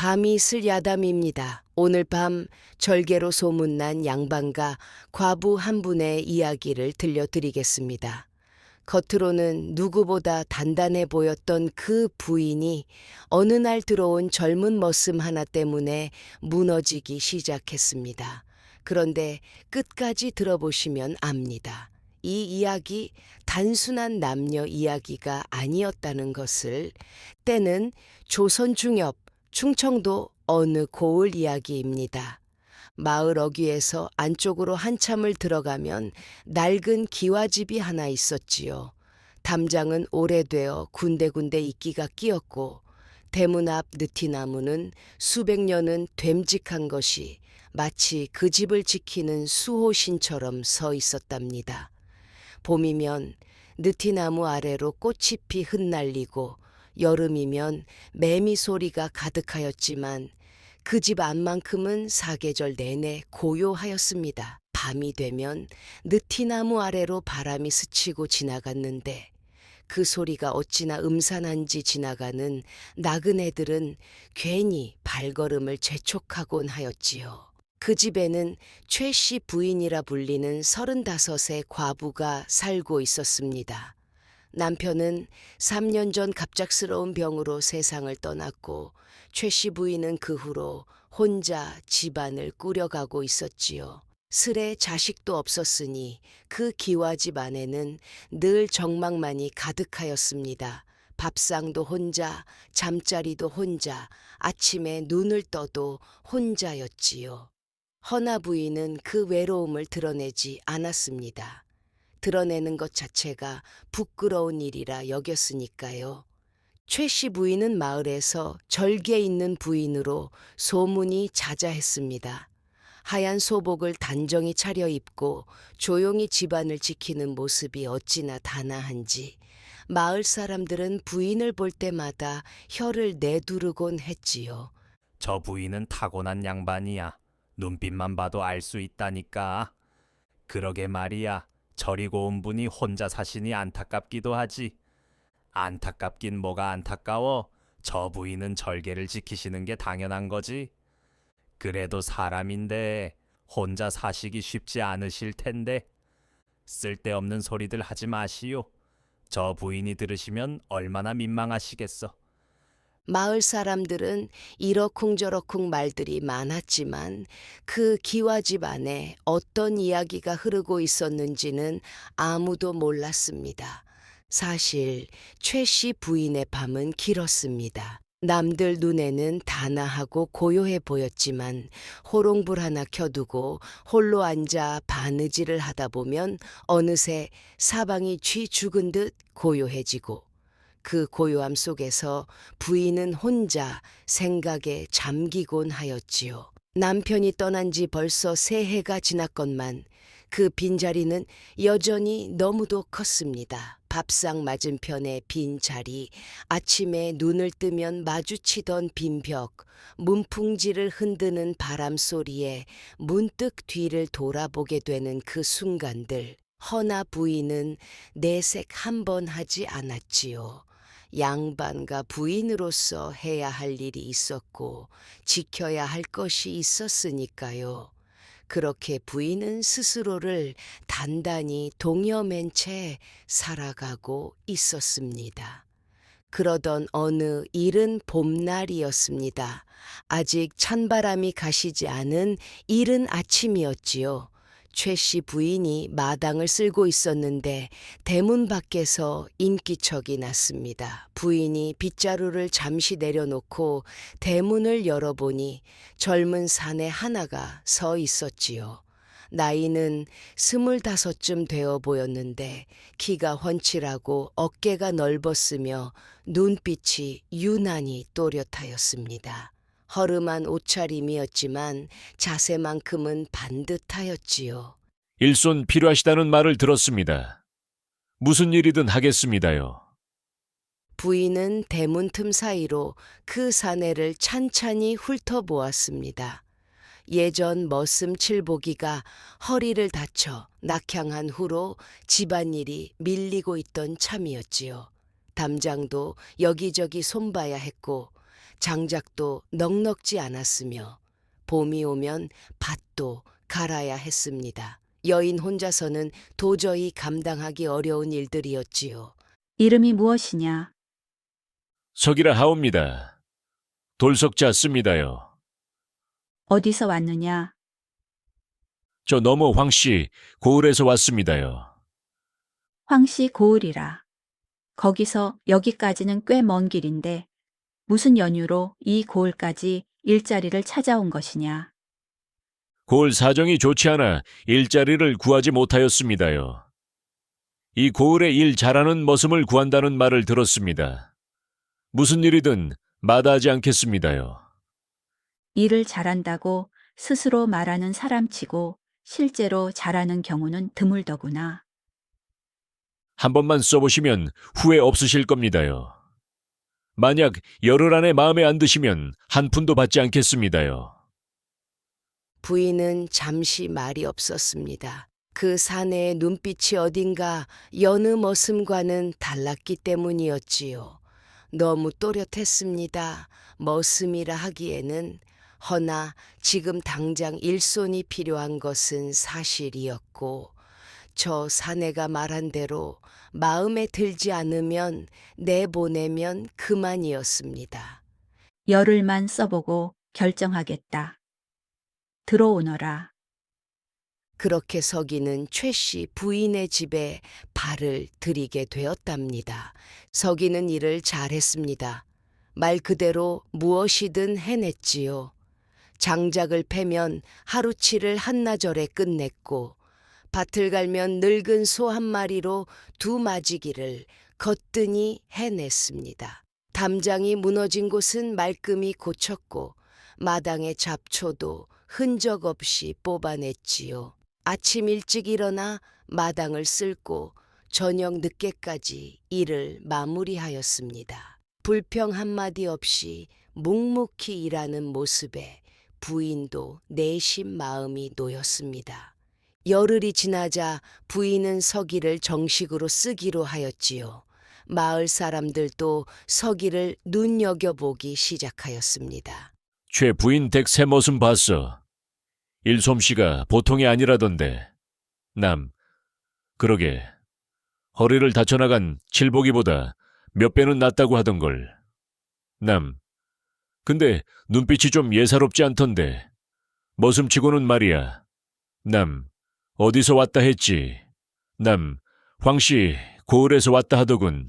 밤이 슬 야담입니다. 오늘 밤 절개로 소문난 양반과 과부 한 분의 이야기를 들려드리겠습니다. 겉으로는 누구보다 단단해 보였던 그 부인이 어느 날 들어온 젊은 머슴 하나 때문에 무너지기 시작했습니다. 그런데 끝까지 들어보시면 압니다. 이 이야기 단순한 남녀 이야기가 아니었다는 것을. 때는 조선 중엽 충청도 어느 고을 이야기입니다. 마을 어귀에서 안쪽으로 한참을 들어가면 낡은 기와집이 하나 있었지요. 담장은 오래되어 군데군데 이끼가 끼었고 대문 앞 느티나무는 수백 년은 됨직한 것이 마치 그 집을 지키는 수호신처럼 서 있었답니다. 봄이면 느티나무 아래로 꽃잎이 흩날리고 여름이면 매미 소리가 가득하였지만 그 집 안만큼은 사계절 내내 고요하였습니다. 밤이 되면 느티나무 아래로 바람이 스치고 지나갔는데 그 소리가 어찌나 음산한지 지나가는 나그네들은 괜히 발걸음을 재촉하곤 하였지요. 그 집에는 최씨 부인이라 불리는 35의 과부가 살고 있었습니다. 남편은 3년 전 갑작스러운 병으로 세상을 떠났고 최씨 부인은 그 후로 혼자 집안을 꾸려가고 있었지요. 슬에 자식도 없었으니 그 기와집 안에는 늘 정막만이 가득하였습니다. 밥상도 혼자, 잠자리도 혼자, 아침에 눈을 떠도 혼자였지요. 허나 부인은 그 외로움을 드러내지 않았습니다. 드러내는 것 자체가 부끄러운 일이라 여겼으니까요. 최씨 부인은 마을에서 절개 있는 부인으로 소문이 자자했습니다. 하얀 소복을 단정히 차려입고 조용히 집안을 지키는 모습이 어찌나 단아한지 마을 사람들은 부인을 볼 때마다 혀를 내두르곤 했지요. 저 부인은 타고난 양반이야. 눈빛만 봐도 알 수 있다니까. 그러게 말이야. 저리고 온 분이 혼자 사시니 안타깝기도 하지. 안타깝긴 뭐가 안타까워. 저 부인은 절개를 지키시는 게 당연한 거지. 그래도 사람인데 혼자 사시기 쉽지 않으실 텐데. 쓸데없는 소리들 하지 마시오. 저 부인이 들으시면 얼마나 민망하시겠어. 마을 사람들은 이러쿵저러쿵 말들이 많았지만 그 기와집 안에 어떤 이야기가 흐르고 있었는지는 아무도 몰랐습니다. 사실 최씨 부인의 밤은 길었습니다. 남들 눈에는 단아하고 고요해 보였지만 호롱불 하나 켜두고 홀로 앉아 바느질을 하다 보면 어느새 사방이 쥐 죽은 듯 고요해지고 그 고요함 속에서 부인은 혼자 생각에 잠기곤 하였지요. 남편이 떠난 지 벌써 3해가 지났건만 그 빈자리는 여전히 너무도 컸습니다. 밥상 맞은편의 빈자리, 아침에 눈을 뜨면 마주치던 빈벽, 문풍지를 흔드는 바람 소리에 문득 뒤를 돌아보게 되는 그 순간들. 허나 부인은 내색 한 번 하지 않았지요. 양반과 부인으로서 해야 할 일이 있었고 지켜야 할 것이 있었으니까요. 그렇게 부인은 스스로를 단단히 동여맨 채 살아가고 있었습니다. 그러던 어느 이른 봄날이었습니다. 아직 찬바람이 가시지 않은 이른 아침이었지요. 최씨 부인이 마당을 쓸고 있었는데 대문 밖에서 인기척이 났습니다. 부인이 빗자루를 잠시 내려놓고 대문을 열어보니 젊은 사내 하나가 서 있었지요. 나이는 25쯤 되어 보였는데 키가 훤칠하고 어깨가 넓었으며 눈빛이 유난히 또렷하였습니다. 허름한 옷차림이었지만 자세만큼은 반듯하였지요. 일손 필요하시다는 말을 들었습니다. 무슨 일이든 하겠습니다요. 부인은 대문 틈 사이로 그 사내를 찬찬히 훑어보았습니다. 예전 머슴 칠보기가 허리를 다쳐 낙향한 후로 집안일이 밀리고 있던 참이었지요. 담장도 여기저기 손봐야 했고 장작도 넉넉지 않았으며 봄이 오면 밭도 갈아야 했습니다. 여인 혼자서는 도저히 감당하기 어려운 일들이었지요. 이름이 무엇이냐? 석이라 하옵니다. 돌석자 씁니다요. 어디서 왔느냐? 저 너머 황씨 고을에서 왔습니다요. 황씨 고을이라. 거기서 여기까지는 꽤 먼 길인데 무슨 연유로 이 고을까지 일자리를 찾아온 것이냐? 고을 사정이 좋지 않아 일자리를 구하지 못하였습니다요. 이 고을에 일 잘하는 머슴을 구한다는 말을 들었습니다. 무슨 일이든 마다하지 않겠습니다요. 일을 잘한다고 스스로 말하는 사람치고 실제로 잘하는 경우는 드물더구나. 한 번만 써보시면 후회 없으실 겁니다요. 만약 열흘 안에 마음에 안 드시면 한 푼도 받지 않겠습니다요. 부인은 잠시 말이 없었습니다. 그 사내의 눈빛이 어딘가 여느 머슴과는 달랐기 때문이었지요. 너무 또렷했습니다. 머슴이라 하기에는. 허나 지금 당장 일손이 필요한 것은 사실이었고 저 사내가 말한 대로 마음에 들지 않으면 내보내면 그만이었습니다. 열흘만 써보고 결정하겠다. 들어오너라. 그렇게 서기는 최씨 부인의 집에 발을 들이게 되었답니다. 서기는 일을 잘했습니다. 말 그대로 무엇이든 해냈지요. 장작을 패면 하루치를 한나절에 끝냈고 밭을 갈면 늙은 소 한 마리로 두 마지기를 거뜬히 해냈습니다. 담장이 무너진 곳은 말끔히 고쳤고 마당의 잡초도 흔적 없이 뽑아냈지요. 아침 일찍 일어나 마당을 쓸고 저녁 늦게까지 일을 마무리하였습니다. 불평 한마디 없이 묵묵히 일하는 모습에 부인도 내심 마음이 놓였습니다. 열흘이 지나자 부인은 서기를 정식으로 쓰기로 하였지요. 마을 사람들도 서기를 눈여겨보기 시작하였습니다. 최 부인 댁 새 머슴 봤어. 일솜씨가 보통이 아니라던데. 그러게. 허리를 다쳐나간 칠복이보다 몇 배는 낫다고 하던걸. 근데 눈빛이 좀 예사롭지 않던데. 머슴치고는 말이야. 어디서 왔다 했지. 황씨 고을에서 왔다 하더군.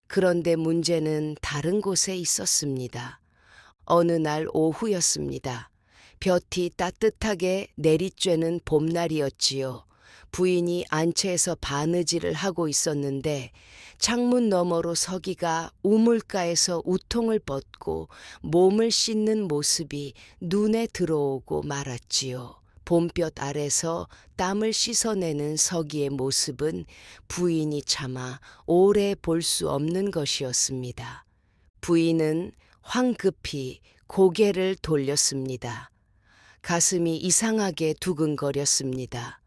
그런데 문제는 다른 곳에 있었습니다. 어느 날 오후였습니다. 볕이 따뜻하게 내리쬐는 봄날이었지요. 부인이 안채에서 바느질을 하고 있었는데 창문 너머로 서기가 우물가에서 우통을 벗고 몸을 씻는 모습이 눈에 들어오고 말았지요. 봄볕 아래서 땀을 씻어내는 서기의 모습은 부인이 차마 오래 볼 수 없는 것이었습니다. 부인은 황급히 고개를 돌렸습니다. 가슴이 이상하게 두근거렸습니다.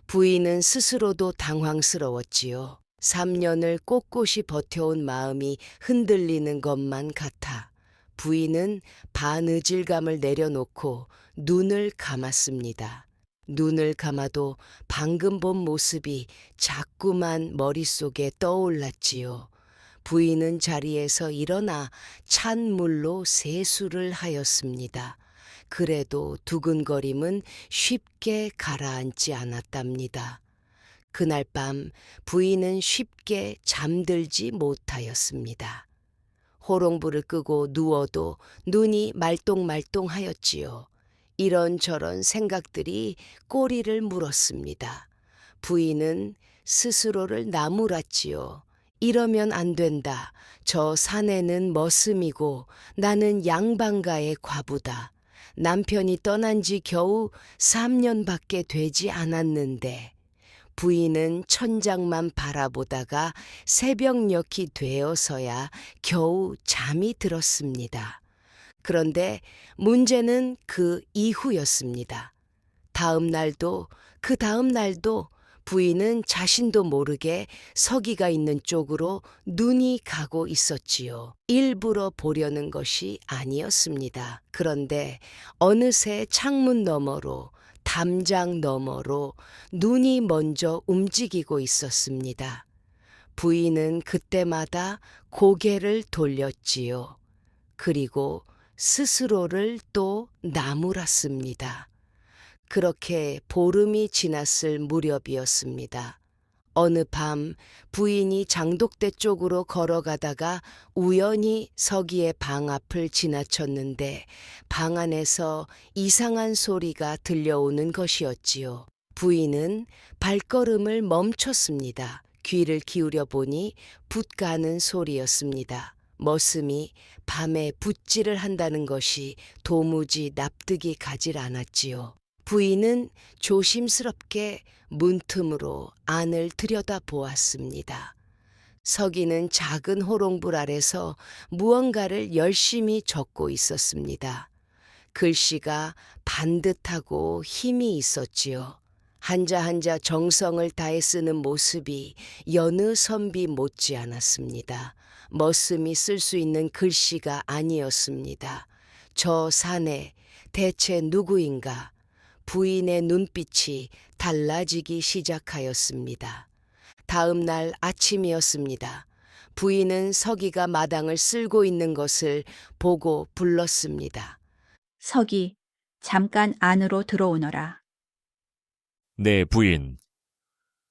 부인은 스스로도 당황스러웠지요. 3년을 꼿꼿이 버텨온 마음이 흔들리는 것만 같아 부인은 바느질감을 내려놓고 눈을 감았습니다. 눈을 감아도 방금 본 모습이 자꾸만 머릿속에 떠올랐지요. 부인은 자리에서 일어나 찬 물로 세수를 하였습니다. 그래도 두근거림은 쉽게 가라앉지 않았답니다. 그날 밤 부인은 쉽게 잠들지 못하였습니다. 호롱불을 끄고 누워도 눈이 말똥말똥하였지요. 이런저런 생각들이 꼬리를 물었습니다. 부인은 스스로를 나무랐지요. 이러면 안 된다. 저 사내는 머슴이고 나는 양반가의 과부다. 남편이 떠난 지 겨우 3년밖에 되지 않았는데 부인은 천장만 바라보다가 새벽녘이 되어서야 겨우 잠이 들었습니다. 그런데 문제는 그 이후였습니다. 다음 날도 그 다음 날도 부인은 자신도 모르게 서기가 있는 쪽으로 눈이 가고 있었지요. 일부러 보려는 것이 아니었습니다. 그런데 어느새 창문 너머로, 담장 너머로 눈이 먼저 움직이고 있었습니다. 부인은 그때마다 고개를 돌렸지요. 그리고 스스로를 또 나무랐습니다. 그렇게 보름이 지났을 무렵이었습니다. 어느 밤 부인이 장독대 쪽으로 걸어가다가 우연히 서기의 방 앞을 지나쳤는데 방 안에서 이상한 소리가 들려오는 것이었지요. 부인은 발걸음을 멈췄습니다. 귀를 기울여 보니 붓 가는 소리였습니다. 머슴이 밤에 붓질을 한다는 것이 도무지 납득이 가질 않았지요. 부인은 조심스럽게 문틈으로 안을 들여다보았습니다. 서기는 작은 호롱불 아래서 무언가를 열심히 적고 있었습니다. 글씨가 반듯하고 힘이 있었지요. 한자 한자 정성을 다해 쓰는 모습이 여느 선비 못지 않았습니다. 머슴이 쓸 수 있는 글씨가 아니었습니다. 저 산에 대체 누구인가? 부인의 눈빛이 달라지기 시작하였습니다. 다음 날 아침이었습니다. 부인은 서기가 마당을 쓸고 있는 것을 보고 불렀습니다. 서기, 잠깐 안으로 들어오너라. 네, 부인.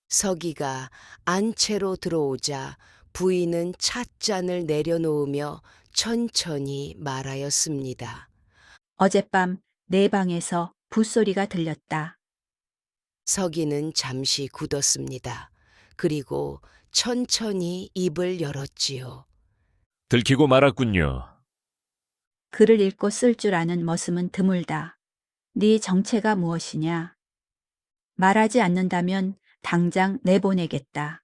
서기가 안채로 들어오자 부인은 찻잔을 내려놓으며 천천히 말하였습니다. 어젯밤 내 방에서 붓소리가 들렸다. 서기는 잠시 굳었습니다. 그리고 천천히 입을 열었지요. 들키고 말았군요. 글을 읽고 쓸 줄 아는 머슴은 드물다. 네 정체가 무엇이냐? 말하지 않는다면 당장 내보내겠다.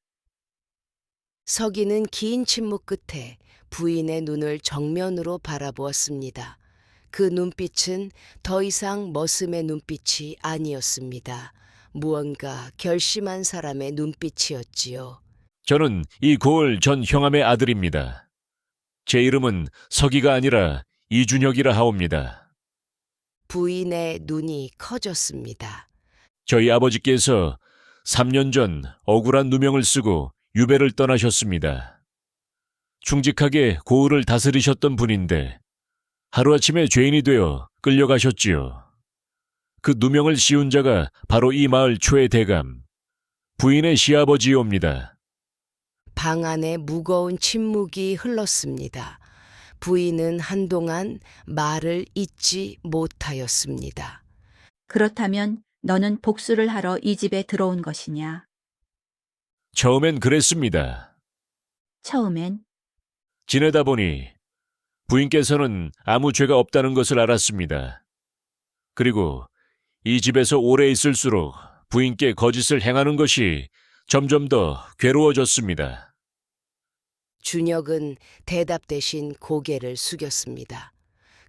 서기는 긴 침묵 끝에 부인의 눈을 정면으로 바라보았습니다. 그 눈빛은 더 이상 머슴의 눈빛이 아니었습니다. 무언가 결심한 사람의 눈빛이었지요. 저는 이 고을 전 형함의 아들입니다. 제 이름은 서기가 아니라 이준혁이라 하옵니다. 부인의 눈이 커졌습니다. 저희 아버지께서 3년 전 억울한 누명을 쓰고 유배를 떠나셨습니다. 충직하게 고을을 다스리셨던 분인데 하루아침에 죄인이 되어 끌려가셨지요. 그 누명을 씌운 자가 바로 이 마을 초의 대감, 부인의 시아버지옵니다. 방 안에 무거운 침묵이 흘렀습니다. 부인은 한동안 말을 잇지 못하였습니다. 그렇다면 너는 복수를 하러 이 집에 들어온 것이냐? 처음엔 그랬습니다. 처음엔 지내다 보니 부인께서는 아무 죄가 없다는 것을 알았습니다. 그리고 이 집에서 오래 있을수록 부인께 거짓을 행하는 것이 점점 더 괴로워졌습니다. 준혁은 대답 대신 고개를 숙였습니다.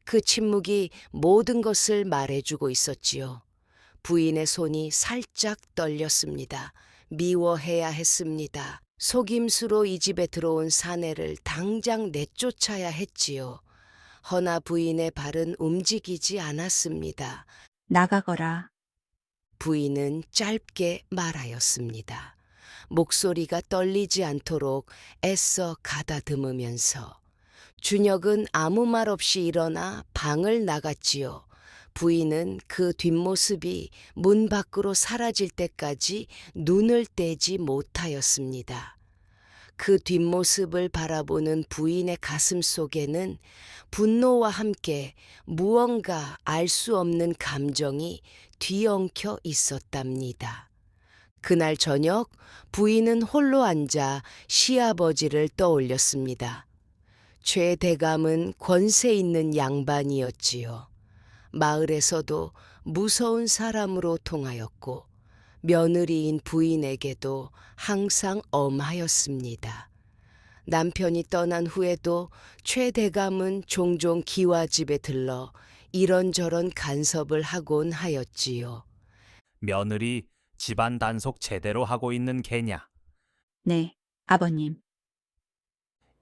그 침묵이 모든 것을 말해주고 있었지요. 부인의 손이 살짝 떨렸습니다. 미워해야 했습니다. 속임수로 이 집에 들어온 사내를 당장 내쫓아야 했지요. 허나 부인의 발은 움직이지 않았습니다. 나가거라. 부인은 짧게 말하였습니다. 목소리가 떨리지 않도록 애써 가다듬으면서 준혁은 아무 말 없이 일어나 방을 나갔지요. 부인은 그 뒷모습이 문 밖으로 사라질 때까지 눈을 떼지 못하였습니다. 그 뒷모습을 바라보는 부인의 가슴 속에는 분노와 함께 무언가 알 수 없는 감정이 뒤엉켜 있었답니다. 그날 저녁 부인은 홀로 앉아 시아버지를 떠올렸습니다. 최 대감은 권세 있는 양반이었지요. 마을에서도 무서운 사람으로 통하였고 며느리인 부인에게도 항상 엄하였습니다. 남편이 떠난 후에도 최 대감은 종종 기와집에 들러 이런저런 간섭을 하곤 하였지요. 며느리 집안 단속 제대로 하고 있는 개냐? 네, 아버님.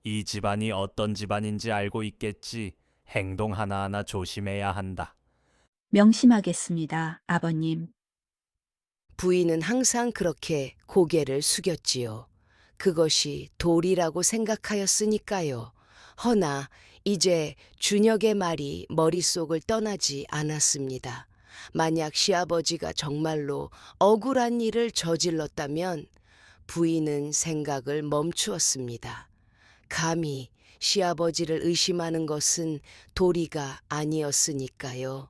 이 집안이 어떤 집안인지 알고 있겠지. 행동 하나하나 조심해야 한다. 명심하겠습니다, 아버님. 부인은 항상 그렇게 고개를 숙였지요. 그것이 도리라고 생각하였으니까요. 허나 이제 준혁의 말이 머릿속을 떠나지 않았습니다. 만약 시아버지가 정말로 억울한 일을 저질렀다면 부인은 생각을 멈추었습니다. 감히 시아버지를 의심하는 것은 도리가 아니었으니까요.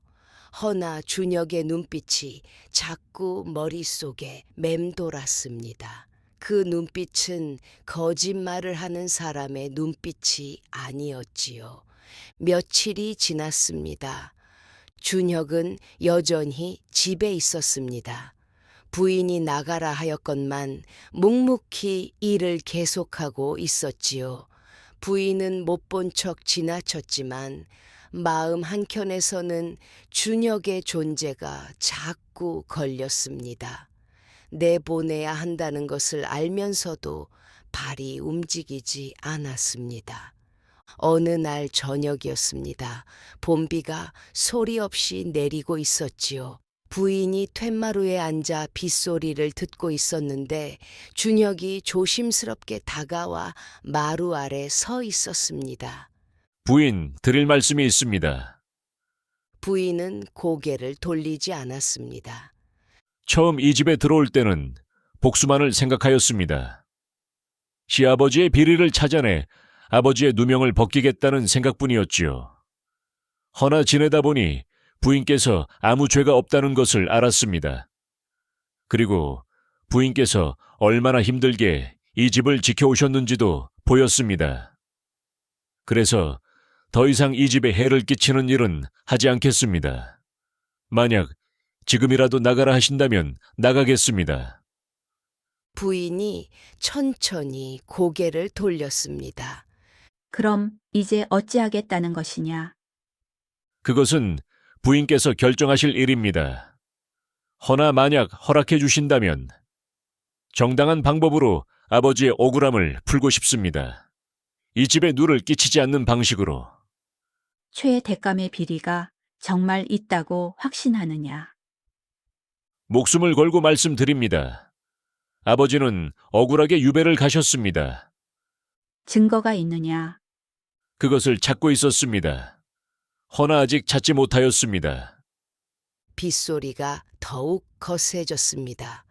허나 준혁의 눈빛이 자꾸 머릿속에 맴돌았습니다. 그 눈빛은 거짓말을 하는 사람의 눈빛이 아니었지요. 며칠이 지났습니다. 준혁은 여전히 집에 있었습니다. 부인이 나가라 하였건만 묵묵히 일을 계속하고 있었지요. 부인은 못 본 척 지나쳤지만 마음 한켠에서는 준혁의 존재가 자꾸 걸렸습니다. 내보내야 한다는 것을 알면서도 발이 움직이지 않았습니다. 어느 날 저녁이었습니다. 봄비가 소리 없이 내리고 있었지요. 부인이 툇마루에 앉아 빗소리를 듣고 있었는데 준혁이 조심스럽게 다가와 마루 아래 서 있었습니다. 부인, 드릴 말씀이 있습니다. 부인은 고개를 돌리지 않았습니다. 처음 이 집에 들어올 때는 복수만을 생각하였습니다. 시아버지의 비리를 찾아내 아버지의 누명을 벗기겠다는 생각뿐이었지요. 허나 지내다 보니 부인께서 아무 죄가 없다는 것을 알았습니다. 그리고 부인께서 얼마나 힘들게 이 집을 지켜오셨는지도 보였습니다. 그래서 더 이상 이 집에 해를 끼치는 일은 하지 않겠습니다. 만약 지금이라도 나가라 하신다면 나가겠습니다. 부인이 천천히 고개를 돌렸습니다. 그럼 이제 어찌하겠다는 것이냐? 그것은 부인께서 결정하실 일입니다. 허나 만약 허락해 주신다면 정당한 방법으로 아버지의 억울함을 풀고 싶습니다. 이 집에 누를 끼치지 않는 방식으로. 최 대감의 비리가 정말 있다고 확신하느냐? 목숨을 걸고 말씀드립니다. 아버지는 억울하게 유배를 가셨습니다. 증거가 있느냐? 그것을 찾고 있었습니다. 허나 아직 찾지 못하였습니다. 빗소리가 더욱 거세졌습니다.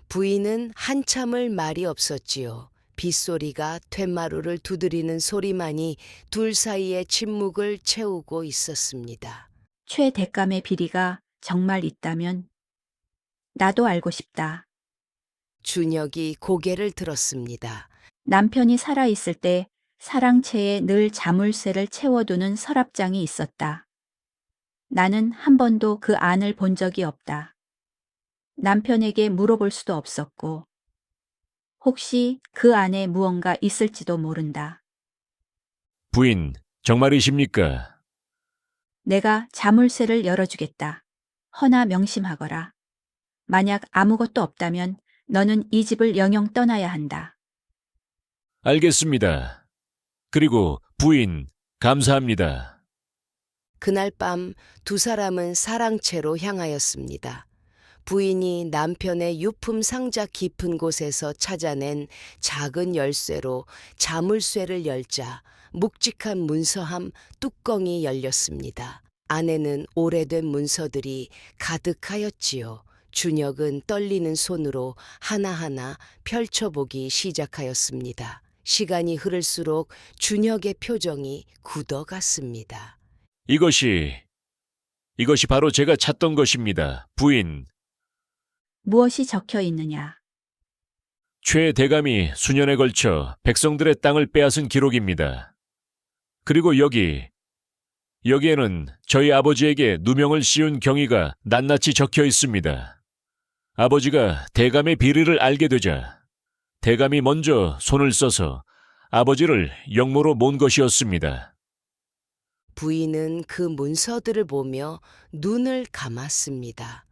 부인은 한참을 말이 없었지요. 빗소리가 툇마루를 두드리는 소리만이 둘 사이의 침묵을 채우고 있었습니다. 최 대감의 비리가 정말 있다면 나도 알고 싶다. 준혁이 고개를 들었습니다. 남편이 살아있을 때 사랑채에 늘 자물쇠를 채워두는 서랍장이 있었다. 나는 한 번도 그 안을 본 적이 없다. 남편에게 물어볼 수도 없었고, 혹시 그 안에 무언가 있을지도 모른다. 부인, 정말이십니까? 내가 자물쇠를 열어주겠다. 허나 명심하거라. 만약 아무것도 없다면 너는 이 집을 영영 떠나야 한다. 알겠습니다. 그리고 부인, 감사합니다. 그날 밤 두 사람은 사랑채로 향하였습니다. 부인이 남편의 유품 상자 깊은 곳에서 찾아낸 작은 열쇠로 자물쇠를 열자 묵직한 문서함 뚜껑이 열렸습니다. 안에는 오래된 문서들이 가득하였지요. 준혁은 떨리는 손으로 하나하나 펼쳐보기 시작하였습니다. 시간이 흐를수록 준혁의 표정이 굳어갔습니다. 이것이 바로 제가 찾던 것입니다. 부인, 무엇이 적혀 있느냐? 최 대감이 수년에 걸쳐 백성들의 땅을 빼앗은 기록입니다. 그리고 여기에는 저희 아버지에게 누명을 씌운 경위가 낱낱이 적혀 있습니다. 아버지가 대감의 비리를 알게 되자 대감이 먼저 손을 써서 아버지를 영모로 몬 것이었습니다. 부인은 그 문서들을 보며 눈을 감았습니다.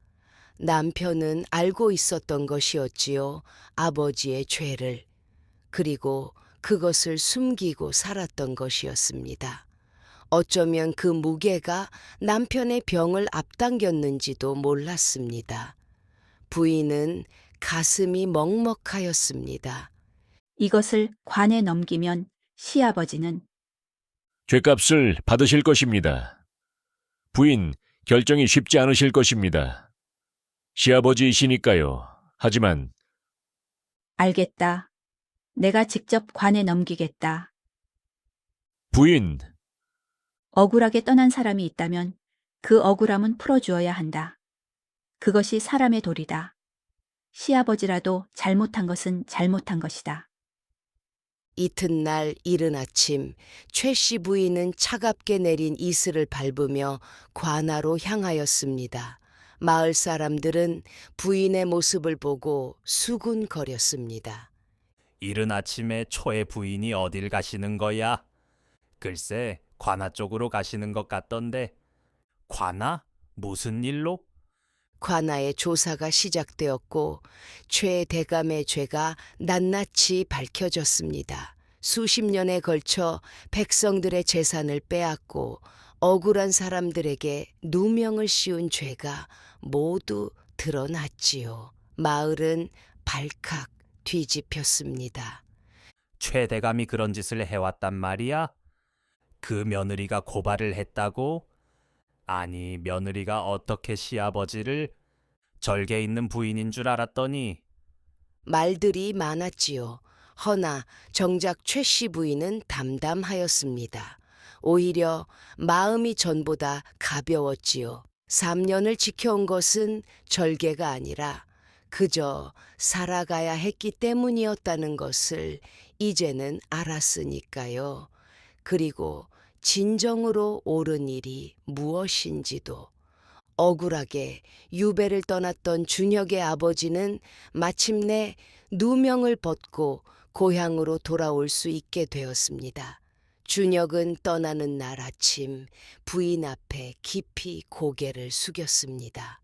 남편은 알고 있었던 것이었지요. 아버지의 죄를. 그리고 그것을 숨기고 살았던 것이었습니다. 어쩌면 그 무게가 남편의 병을 앞당겼는지도 몰랐습니다. 부인은 가슴이 먹먹하였습니다. 이것을 관에 넘기면 시아버지는 죄값을 받으실 것입니다. 부인, 결정이 쉽지 않으실 것입니다. 시아버지이시니까요. 하지만 알겠다. 내가 직접 관에 넘기겠다. 부인, 억울하게 떠난 사람이 있다면 그 억울함은 풀어주어야 한다. 그것이 사람의 도리다. 시아버지라도 잘못한 것은 잘못한 것이다. 이튿날 이른 아침 최 씨 부인은 차갑게 내린 이슬을 밟으며 관아로 향하였습니다. 마을 사람들은 부인의 모습을 보고 수군거렸습니다. 이른 아침에 초의 부인이 어딜 가시는 거야? 글쎄, 관아 쪽으로 가시는 것 같던데. 관아? 무슨 일로? 관아의 조사가 시작되었고 최 대감의 죄가 낱낱이 밝혀졌습니다. 수십 년에 걸쳐 백성들의 재산을 빼앗고 억울한 사람들에게 누명을 씌운 죄가 모두 드러났지요. 마을은 발칵 뒤집혔습니다. 최대감이 그런 짓을 해왔단 말이야? 그 며느리가 고발을 했다고? 아니, 며느리가 어떻게 시아버지를 절개 있는 부인인 줄 알았더니 말들이 많았지요. 허나 정작 최 씨 부인은 담담하였습니다. 오히려 마음이 전보다 가벼웠지요. 3년을 지켜온 것은 절개가 아니라 그저 살아가야 했기 때문이었다는 것을 이제는 알았으니까요. 그리고 진정으로 옳은 일이 무엇인지도. 억울하게 유배를 떠났던 준혁의 아버지는 마침내 누명을 벗고 고향으로 돌아올 수 있게 되었습니다. 준혁은 떠나는 날 아침 부인 앞에 깊이 고개를 숙였습니다.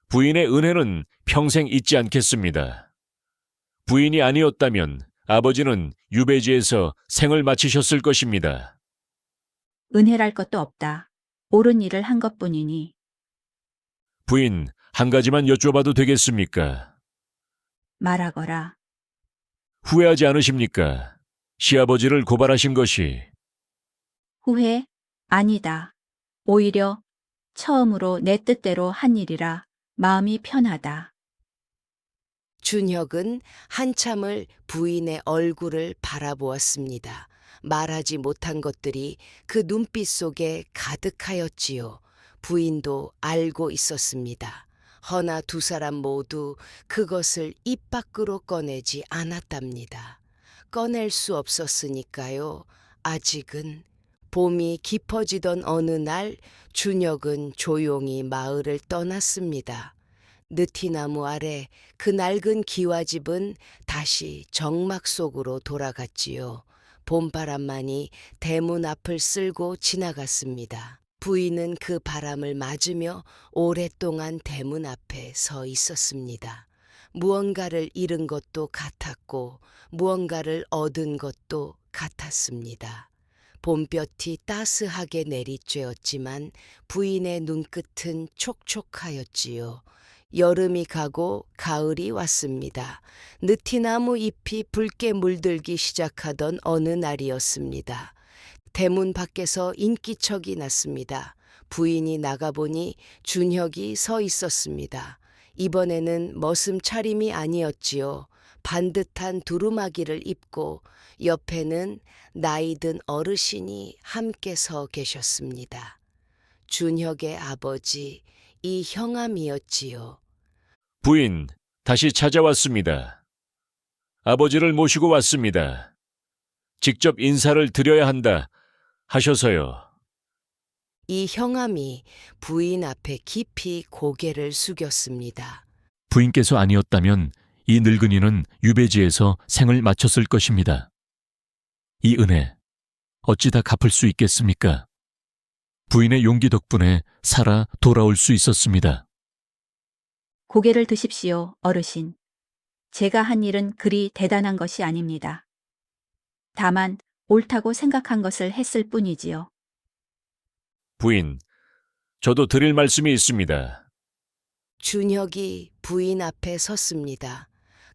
부인의 은혜는 평생 잊지 않겠습니다. 부인이 아니었다면 아버지는 유배지에서 생을 마치셨을 것입니다. 은혜랄 것도 없다. 옳은 일을 한 것뿐이니 부인, 한 가지만 여쭤봐도 되겠습니까? 말하거라. 후회하지 않으십니까? 시아버지를 고발하신 것이. 후회? 아니다. 오히려 처음으로 내 뜻대로 한 일이라 마음이 편하다. 준혁은 한참을 부인의 얼굴을 바라보았습니다. 말하지 못한 것들이 그 눈빛 속에 가득하였지요. 부인도 알고 있었습니다. 허나 두 사람 모두 그것을 입 밖으로 꺼내지 않았답니다. 꺼낼 수 없었으니까요. 아직은. 봄이 깊어지던 어느 날 준혁은 조용히 마을을 떠났습니다. 느티나무 아래 그 낡은 기와집은 다시 정막 속으로 돌아갔지요. 봄바람만이 대문 앞을 쓸고 지나갔습니다. 부인은 그 바람을 맞으며 오랫동안 대문 앞에 서 있었습니다. 무언가를 잃은 것도 같았고 무언가를 얻은 것도 같았습니다. 봄볕이 따스하게 내리쬐었지만 부인의 눈끝은 촉촉하였지요. 여름이 가고 가을이 왔습니다. 느티나무 잎이 붉게 물들기 시작하던 어느 날이었습니다. 대문 밖에서 인기척이 났습니다. 부인이 나가보니 준혁이 서 있었습니다. 이번에는 머슴 차림이 아니었지요. 반듯한 두루마기를 입고 옆에는 나이든 어르신이 함께 서 계셨습니다. 준혁의 아버지, 이 형암이었지요. 부인, 다시 찾아왔습니다. 아버지를 모시고 왔습니다. 직접 인사를 드려야 한다 하셔서요. 이 형암이 부인 앞에 깊이 고개를 숙였습니다. 부인께서 아니었다면 이 늙은이는 유배지에서 생을 마쳤을 것입니다. 이 은혜, 어찌 다 갚을 수 있겠습니까? 부인의 용기 덕분에 살아 돌아올 수 있었습니다. 고개를 드십시오, 어르신. 제가 한 일은 그리 대단한 것이 아닙니다. 다만 옳다고 생각한 것을 했을 뿐이지요. 부인, 저도 드릴 말씀이 있습니다. 준혁이 부인 앞에 섰습니다.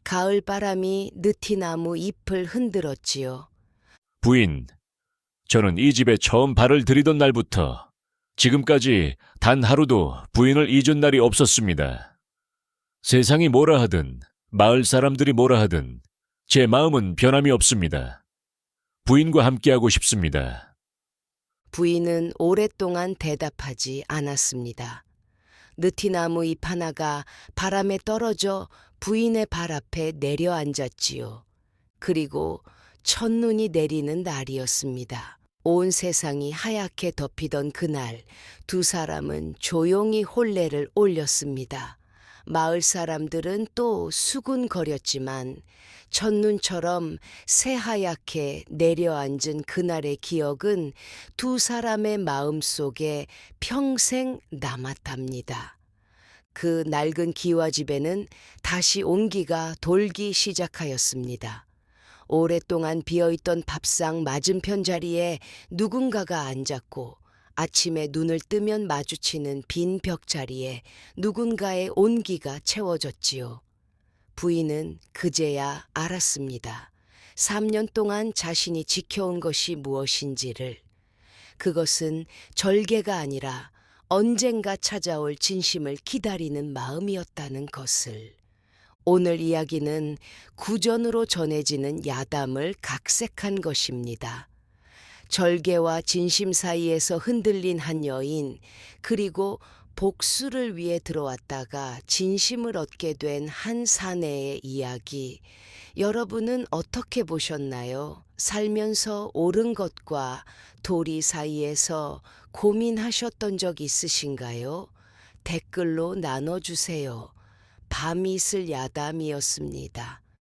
가을 바람이 느티나무 잎을 흔들었지요. 부인, 저는 이 집에 처음 발을 들이던 날부터 지금까지 단 하루도 부인을 잊은 날이 없었습니다. 세상이 뭐라 하든, 마을 사람들이 뭐라 하든, 제 마음은 변함이 없습니다. 부인과 함께하고 싶습니다. 부인은 오랫동안 대답하지 않았습니다. 느티나무 잎 하나가 바람에 떨어져 부인의 발 앞에 내려앉았지요. 그리고 첫눈이 내리는 날이었습니다. 온 세상이 하얗게 덮이던 그날, 두 사람은 조용히 혼례를 올렸습니다. 마을 사람들은 또 수군거렸지만 첫눈처럼 새하얗게 내려앉은 그날의 기억은 두 사람의 마음속에 평생 남았답니다. 그 낡은 기와집에는 다시 온기가 돌기 시작하였습니다. 오랫동안 비어있던 밥상 맞은편 자리에 누군가가 앉았고 아침에 눈을 뜨면 마주치는 빈 벽자리에 누군가의 온기가 채워졌지요. 부인은 그제야 알았습니다. 3년 동안 자신이 지켜온 것이 무엇인지를. 그것은 절개가 아니라 언젠가 찾아올 진심을 기다리는 마음이었다는 것을. 오늘 이야기는 구전으로 전해지는 야담을 각색한 것입니다. 절개와 진심 사이에서 흔들린 한 여인, 그리고 복수를 위해 들어왔다가 진심을 얻게 된 한 사내의 이야기. 여러분은 어떻게 보셨나요? 살면서 옳은 것과 도리 사이에서 고민하셨던 적 있으신가요? 댓글로 나눠주세요. 밤이슬 야담이었습니다.